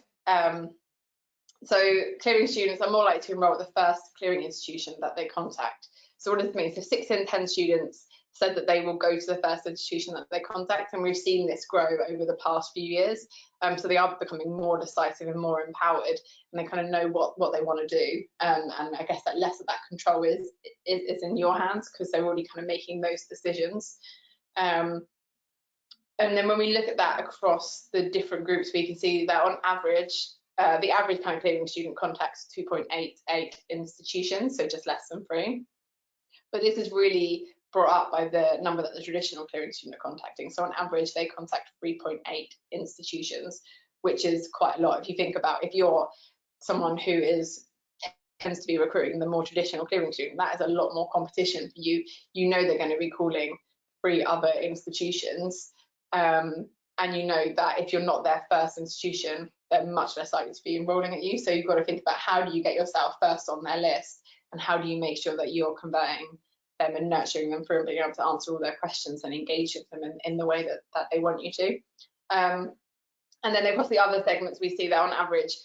So clearing students are more likely to enroll at the first clearing institution that they contact. So what does this mean? So 6 in 10 students said that they will go to the first institution that they contact, and we've seen this grow over the past few years. So they are becoming more decisive and more empowered, and they kind of know what they want to do. And I guess that less of that control is in your hands, because they're already kind of making those decisions. And then when we look at that across the different groups, we can see that on average, the average kind of clearing student contacts 2.88 institutions, so just less than 3. But this is really brought up by the number that the traditional clearing student are contacting. So on average, they contact 3.8 institutions, which is quite a lot. If you think about, if you're someone who tends to be recruiting the more traditional clearing student, that is a lot more competition for you. You know they're going to be calling 3 other institutions. And you know that if you're not their first institution, they're much less likely to be enrolling at you. So you've got to think about, how do you get yourself first on their list, and how do you make sure that you're converting them and nurturing them through and being able to answer all their questions and engage with them in the way that they want you to. And then across the other segments, we see that on average,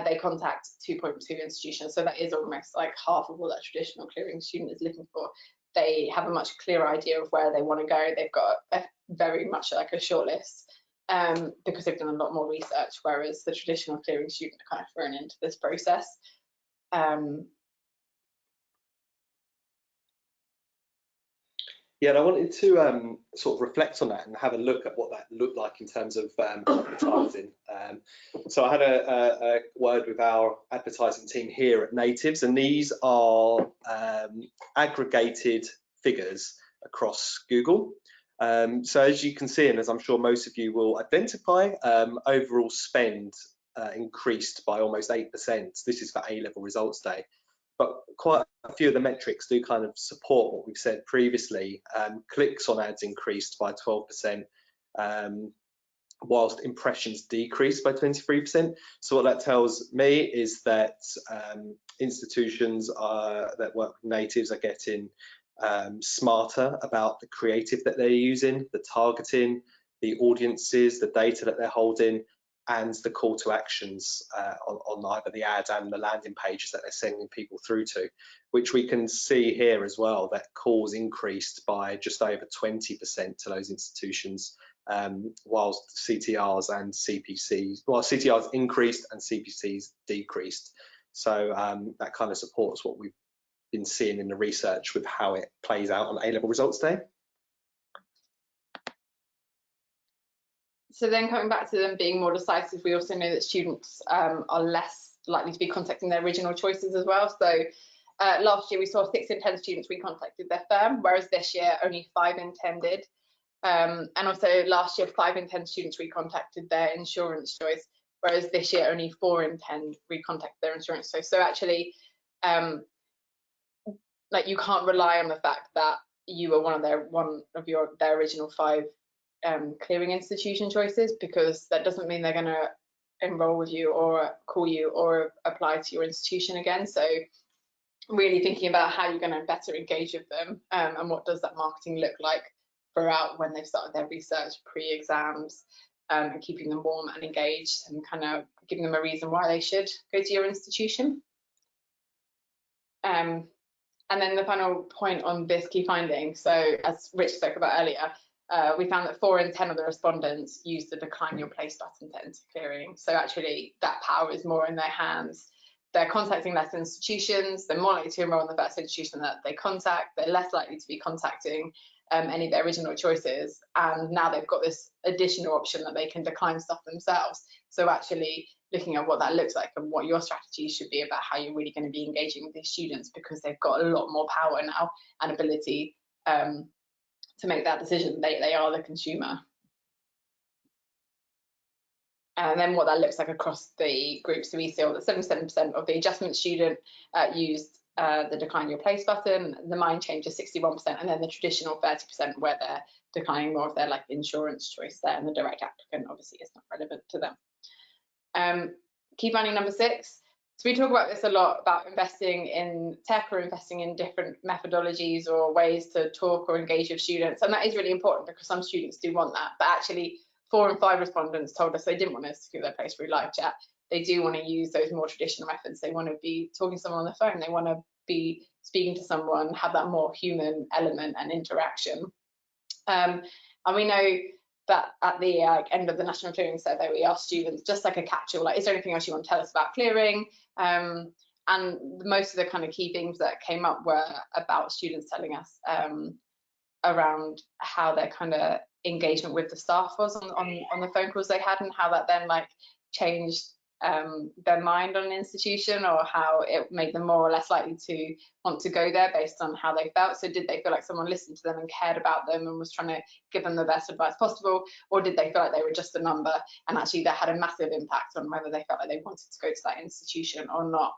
they contact 2.2 institutions. So that is almost like half of what that traditional clearing student is looking for. They have a much clearer idea of where they want to go. They've got very much like a short list, because they've done a lot more research, whereas the traditional clearing student are kind of thrown into this process. Yeah, and I wanted to sort of reflect on that and have a look at what that looked like in terms of advertising. So I had a word with our advertising team here at Natives, and these are aggregated figures across Google. So as you can see, and as I'm sure most of you will identify, overall spend increased by almost 8%. This is for A-level results day. But quite a few of the metrics do kind of support what we've said previously. Clicks on ads increased by 12%, whilst impressions decreased by 23%. So what that tells me is that institutions that work with Natives are getting smarter about the creative that they're using, the targeting, the audiences, the data that they're holding, and the call to actions on either the ad and the landing pages that they're sending people through to, which we can see here as well, that calls increased by just over 20% to those institutions, whilst CTRs and CPCs, well, CTRs increased and CPCs decreased. So that kind of supports what we've been seeing in the research with how it plays out on A-level results day. So then coming back to them being more decisive, we also know that students are less likely to be contacting their original choices as well. So last year we saw 6 in 10 students recontacted their firm, whereas this year only 5 in 10 did. And also last year 5 in 10 students recontacted their insurance choice, whereas this year only 4 in 10 recontacted their insurance choice. So actually, like, you can't rely on the fact that you were one of their original 5 clearing institution choices, because that doesn't mean they're going to enroll with you or call you or apply to your institution again. So really thinking about how you're going to better engage with them, and what does that marketing look like throughout when they've started their research, pre-exams, and keeping them warm and engaged, and kind of giving them a reason why they should go to your institution. And then the final point on this key finding, so as Rich spoke about earlier, we found that 4 in 10 of the respondents used the decline your place button to enter clearing. So actually that power is more in their hands. They're contacting less institutions, they're more likely to enroll in the first institution that they contact, they're less likely to be contacting any of their original choices, and now they've got this additional option that they can decline stuff themselves. So actually looking at what that looks like and what your strategy should be about how you're really going to be engaging with these students, because they've got a lot more power now and ability to make that decision. They are the consumer. And then what that looks like across the groups. So we saw that 77% of the adjustment student used the decline your place button, the mind change is 61%, and then the traditional 30% where they're declining more of their like insurance choice there, and the direct applicant obviously is not relevant to them. Key finding number 6. So we talk about this a lot, about investing in tech or investing in different methodologies or ways to talk or engage with students, and that is really important because some students do want that, but actually 4 in 5 respondents told us they didn't want to secure their place through live chat. They do want to use those more traditional methods. They want to be talking to someone on the phone. They want to be speaking to someone, have that more human element and interaction. And we know that at the end of the National Clearing Survey, we asked students just like a capsule, like, is there anything else you want to tell us about clearing? And most of the kind of key things that came up were about students telling us around how their kind of engagement with the staff was on the phone calls they had, and how that then like changed their mind on an institution, or how it made them more or less likely to want to go there based on how they felt. So did they feel like someone listened to them and cared about them and was trying to give them the best advice possible, or did they feel like they were just a number, and actually that had a massive impact on whether they felt like they wanted to go to that institution or not?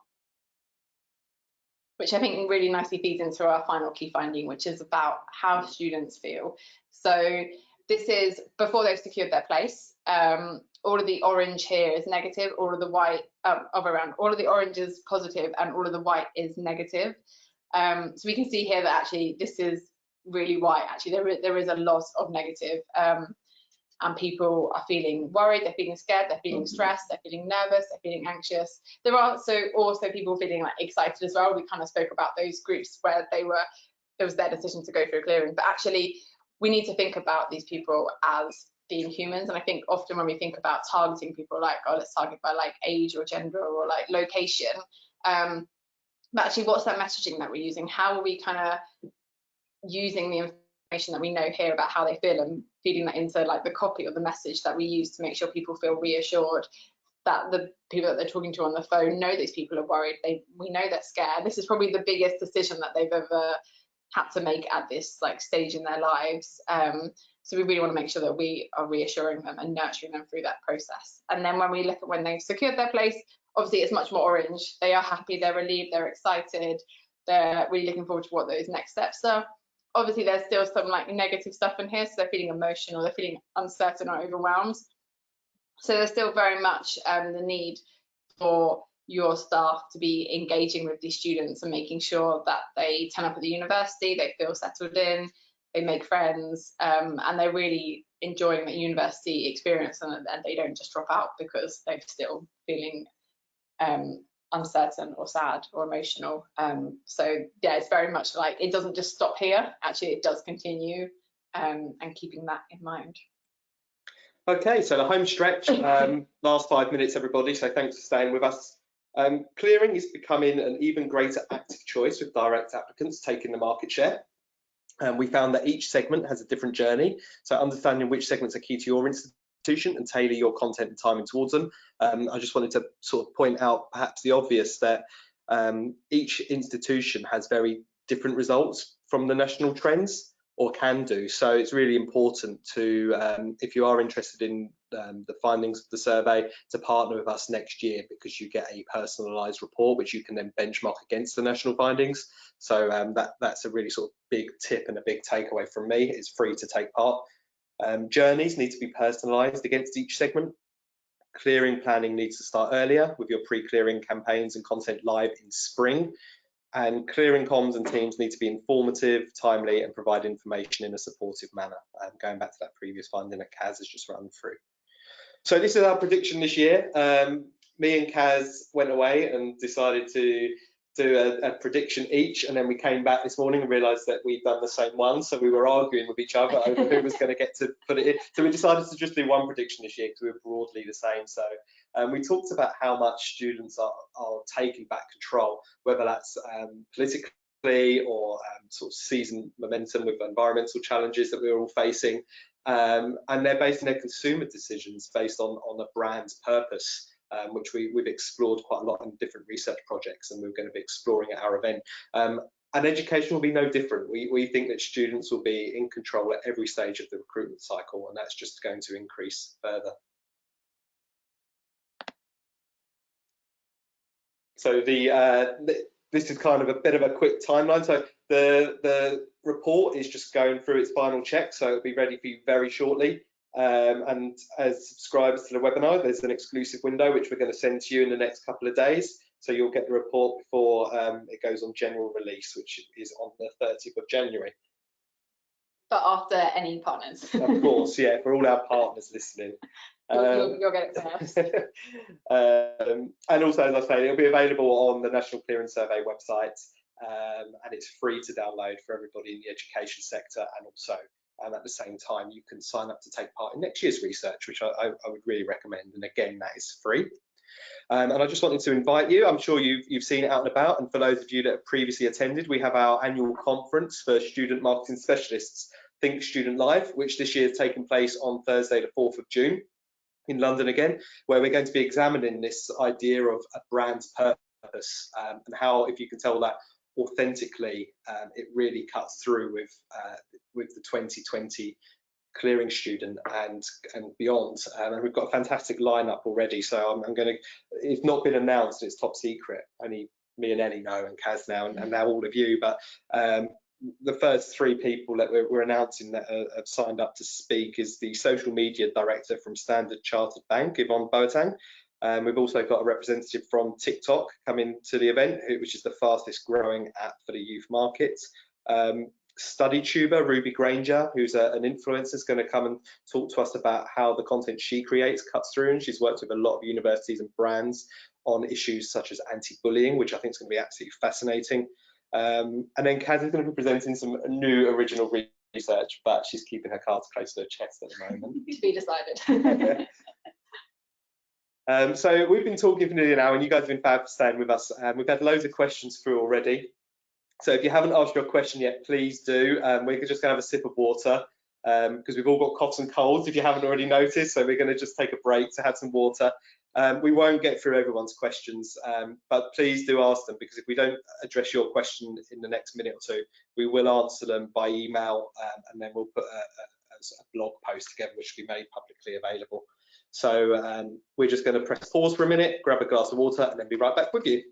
Which I think really nicely feeds into our final key finding, which is about how students feel. So this is before they've secured their place. All of the orange here is negative, all of the white all of the orange is positive, and all of the white is negative. So we can see here that actually this is really white. Actually, there is a lot of negative, and people are feeling worried, they're feeling scared, they're feeling stressed, they're feeling nervous, they're feeling anxious. There are also people feeling like excited as well. We kind of spoke about those groups where it was their decision to go through clearing, but actually we need to think about these people as being humans. And I think often when we think about targeting people, like, oh, let's target by like age or gender or like location, but actually what's that messaging that we're using? How are we kind of using the information that we know here about how they feel and feeding that into like the copy of the message that we use to make sure people feel reassured that the people that they're talking to on the phone know these people are worried. We know they're scared. This is probably the biggest decision that they've ever had to make at this like stage in their lives. So we really want to make sure that we are reassuring them and nurturing them through that process. And then when we look at when they've secured their place, obviously it's much more orange. They are happy, they're relieved, they're excited, they're really looking forward to what those next steps are. Obviously there's still some like negative stuff in here, so they're feeling emotional, they're feeling uncertain or overwhelmed. So there's still very much the need for your staff to be engaging with these students and making sure that they turn up at the university, they feel settled in, they make friends, and they're really enjoying the university experience, and they don't just drop out because they're still feeling uncertain or sad or emotional. So yeah, it's very much like it doesn't just stop here, actually it does continue, and keeping that in mind. Okay, so the home stretch, last 5 minutes everybody, so thanks for staying with us. Clearing is becoming an even greater active choice with direct applicants taking the market share. We found that each segment has a different journey, so understanding which segments are key to your institution and tailor your content and timing towards them. I just wanted to sort of point out perhaps the obvious that each institution has very different results from the national trends, or can do. So it's really important to, if you are interested in the findings of the survey, to partner with us next year, because you get a personalised report which you can then benchmark against the national findings. So that's a really sort of big tip and a big takeaway from me. It's free to take part. Journeys need to be personalised against each segment. Clearing planning needs to start earlier with your pre-clearing campaigns and content live in spring. And clearing comms and teams need to be informative, timely, and provide information in a supportive manner. Going back to that previous finding that Kaz has just run through. So this is our prediction this year. Me and Kaz went away and decided to do a prediction each, and then we came back this morning and realised that we'd done the same one, so we were arguing with each other over who was going to get to put it in. So we decided to just do one prediction this year because we were broadly the same. So we talked about how much students are taking back control, whether that's politically or sort of season momentum with environmental challenges that we're all facing, and they're basing their consumer decisions based on a brand's purpose. Which we've explored quite a lot in different research projects, and we're going to be exploring at our event. And education will be no different. We think that students will be in control at every stage of the recruitment cycle, and that's just going to increase further. So this is kind of a bit of a quick timeline. So the report is just going through its final check, so it'll be ready for you very shortly. And as subscribers to the webinar, there's an exclusive window which we're going to send to you in the next couple of days. So you'll get the report before it goes on general release, which is on the 30th of January. But after any partners. Of course, yeah, for all our partners listening. You'll get it first. And also, as I say, it'll be available on the National Clearing Survey website. and it's free to download for everybody in the education sector, and also at the same time you can sign up to take part in next year's research, which I would really recommend, and again that is free. And I just wanted to invite you, I'm sure you've seen it out and about, and for those of you that have previously attended, we have our annual conference for student marketing specialists, Think Student Live, which this year is taking place on Thursday the 4th of June in London again, where we're going to be examining this idea of a brand's purpose, and how, if you can tell that authentically, it really cuts through with the 2020 clearing student and beyond. And we've got a fantastic lineup already, so I'm going to, it's not been announced, it's top secret, only me and Ellie know, and Kaz now, and now all of you, but the first 3 people that we're announcing that have signed up to speak is the social media director from Standard Chartered Bank, Yvonne Boateng. We've also got a representative from TikTok coming to the event, which is the fastest growing app for the youth market. Study tuber Ruby Granger, who's an influencer, is going to come and talk to us about how the content she creates cuts through, and she's worked with a lot of universities and brands on issues such as anti-bullying, which I think is going to be absolutely fascinating. And then Kaz is going to be presenting some new original research, but she's keeping her cards close to her chest at the moment. To be decided. So we've been talking for nearly an hour, and you guys have been fab for staying with us. We've had loads of questions through already. So if you haven't asked your question yet, please do. We're just going to have a sip of water because we've all got coughs and colds, if you haven't already noticed. So we're going to just take a break to have some water. We won't get through everyone's questions, but please do ask them, because if we don't address your question in the next minute or 2, we will answer them by email, and then we'll put a blog post together which will be made publicly available. So we're just going to press pause for a minute, grab a glass of water, and then be right back with you.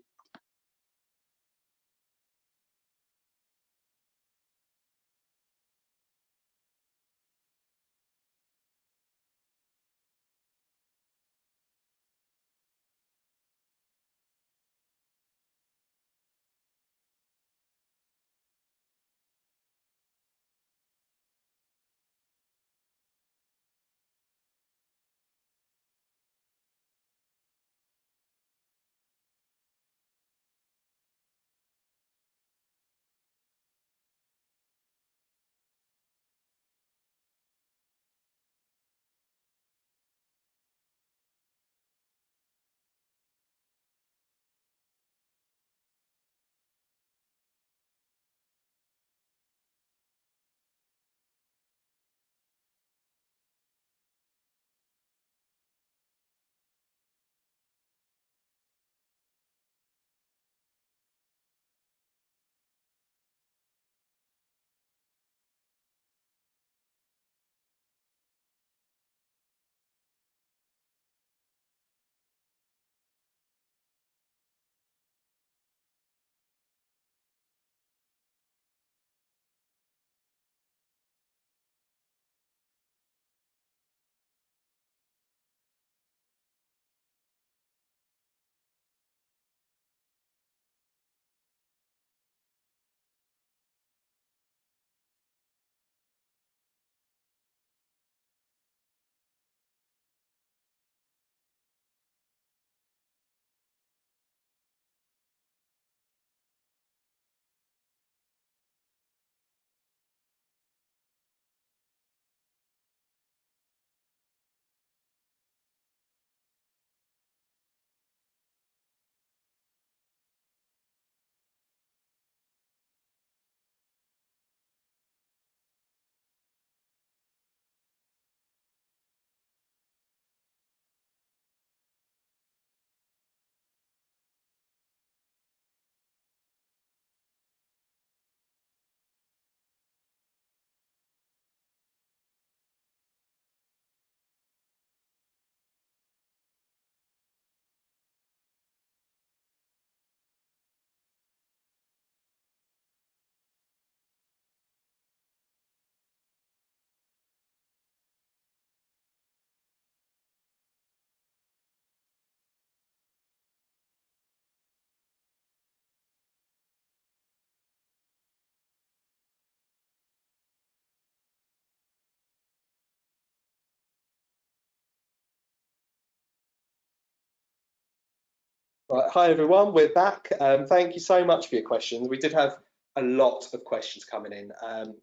Right, hi everyone, we're back. Thank you so much for your questions. We did have a lot of questions coming in.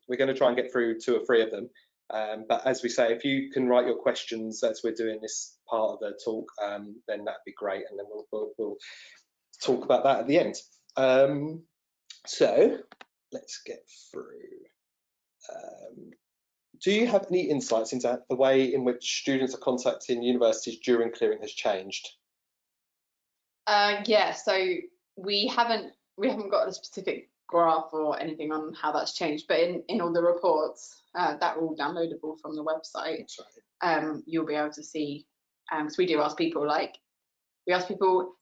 We're going to try and get through 2 or 3 of them. But as we say, if you can write your questions as we're doing this part of the talk, then that'd be great, and then we'll talk about that at the end. So let's get through. Do you have any insights into the way in which students are contacting universities during clearing has changed? Yeah, so we haven't got a specific graph or anything on how that's changed, but in all the reports that are all downloadable from the website, you'll be able to see. So we do ask people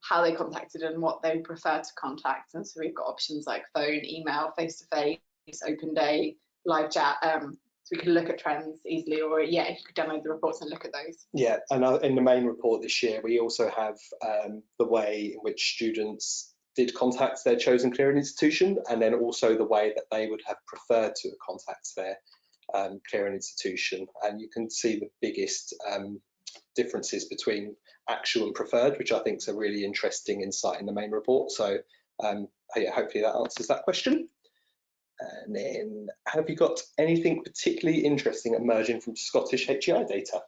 how they contacted and what they prefer to contact, and so we've got options like phone, email, face-to-face, open day, live chat. So we can look at trends easily, or yeah, you could download the reports and look at those. Yeah, and in the main report this year, we also have the way in which students did contact their chosen clearing institution, and then also the way that they would have preferred to contact their clearing institution. And you can see the biggest differences between actual and preferred, which I think is a really interesting insight in the main report. So yeah, hopefully that answers that question. And then, have you got anything particularly interesting emerging from Scottish HEI data?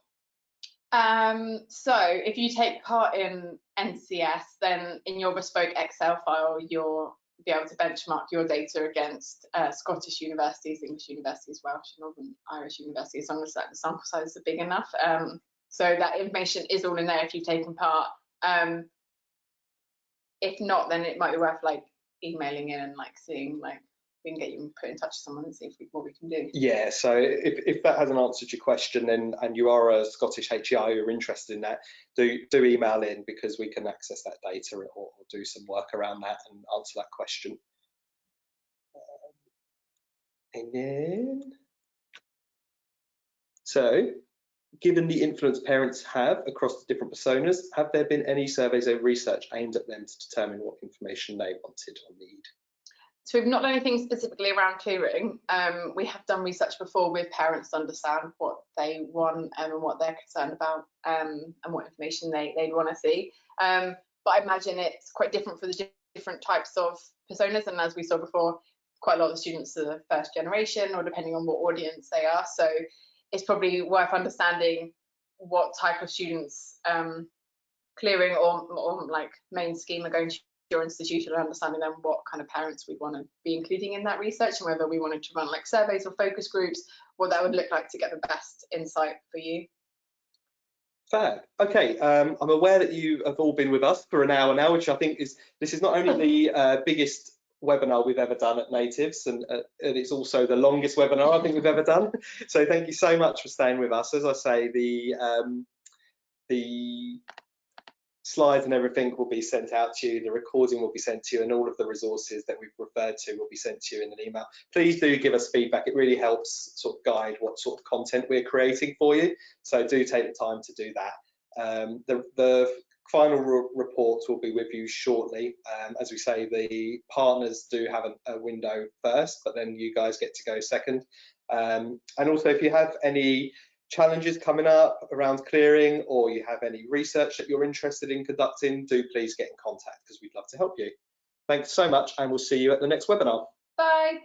So if you take part in NCS, then in your bespoke Excel file, you'll be able to benchmark your data against Scottish universities, English universities, Welsh, Northern Irish universities, as long as the sample sizes are big enough. So that information is all in there if you've taken part. If not, then it might be worth like emailing in and like seeing like we can get you put in touch with someone and see what we can do. Yeah, so if that hasn't answered your question, then and you are a Scottish HEI who are interested in that, do email in, because we can access that data or do some work around that and answer that question. And then, so given the influence parents have across the different personas, have there been any surveys or research aimed at them to determine what information they wanted or need? So we've not done anything specifically around clearing. We have done research before with parents to understand what they want and what they're concerned about, and what information they'd want to see. But I imagine it's quite different for the different types of personas, and as we saw before, quite a lot of the students are the first generation, or depending on what audience they are. So it's probably worth understanding what type of students clearing or like main scheme are going to your institution, and understanding then what kind of parents we want to be including in that research, and whether we wanted to run like surveys or focus groups, what that would look like to get the best insight for you. Fab. Okay, I'm aware that you have all been with us for an hour now, which I think this is not only the biggest webinar we've ever done at Natives, and it's also the longest webinar I think we've ever done. So thank you so much for staying with us. As I say, the slides and everything will be sent out to you, the recording will be sent to you, and all of the resources that we've referred to will be sent to you in an email. Please do give us feedback. It really helps sort of guide what sort of content we're creating for you. So do take the time to do that. The final report will be with you shortly. As we say, the partners do have a window first, but then you guys get to go second. And also, if you have any challenges coming up around clearing, or you have any research that you're interested in conducting, do please get in contact, because we'd love to help you. Thanks so much, and we'll see you at the next webinar. Bye.